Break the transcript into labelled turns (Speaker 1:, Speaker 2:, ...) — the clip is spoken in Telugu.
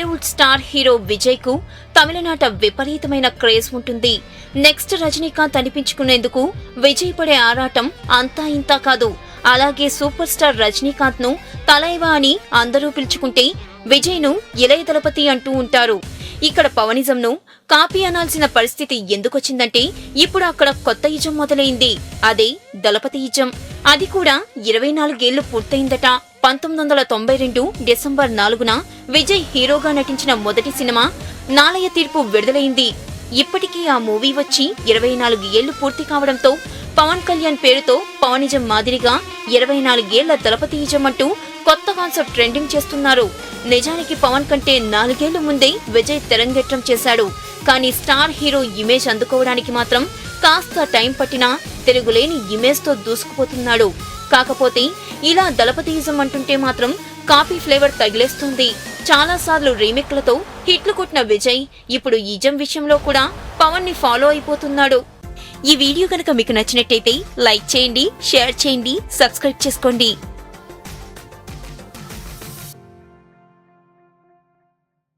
Speaker 1: టాలీవుడ్ స్టార్ హీరో విజయ్ కు తమిళనాట విపరీతమైన క్రేజ్ ఉంటుంది. నెక్స్ట్ రజనీకాంత్ అనిపించుకునేందుకు విజయ్ పడే ఆరాటం అంతా ఇంతా కాదు. అలాగే సూపర్ స్టార్ రజనీకాంత్ ను తలైవా అని అందరూ పిలుచుకుంటే విజయ్ ను ఇళయ దళపతి అంటూ ఉంటారు. ఇక్కడ పవనిజం ను కాపీ అనాల్సిన పరిస్థితి ఎందుకొచ్చిందంటే ఇప్పుడు అక్కడ కొత్త యుజం మొదలైంది. అదే దళపతి యుజం. అది కూడా 24 ఏళ్లు పూర్తయిందట. 1992 డిసెంబర్ 4న విజయ్ హీరోగా నటించిన మొదటి సినిమా నాలయ తీర్పు విడుదలైంది. ఇప్పటికీ ఆ మూవీ వచ్చి 24 ఏళ్లు పూర్తి కావడంతో పవన్ కళ్యాణ్ పేరుతో పవనిజం మాదిరిగా 24 ఏళ్ల దళపతి యుజం అంటూ కొత్త కాన్సెప్ట్ ట్రెండింగ్ చేస్తున్నారు. నిజానికి పవన్ కంటే 4 ఏళ్ల ముందే విజయ్ తెరంగేట్రం చేశాడు. కానీ స్టార్ హీరో ఇమేజ్ అందుకోవడానికి మాత్రం కాస్త టైం పట్టినా తిరుగులేని ఇమేజ్ తో దూసుకుపోతున్నాడు. కాకపోతే ఇలా దళపతియిజం అంటుంటే మాత్రం కాపీ ఫ్లేవర్ తగిలేస్తుంది. చాలా సార్లు రీమేక్లతో హిట్లు కొట్టిన విజయ్ ఇప్పుడు ఇజం విషయంలో కూడా పవన్ ని ఫాలో అయిపోతున్నాడు. ఈ వీడియో కనుక మీకు నచ్చినట్టయితే లైక్ చేయండి, షేర్ చేయండి, సబ్స్క్రైబ్ చేసుకోండి.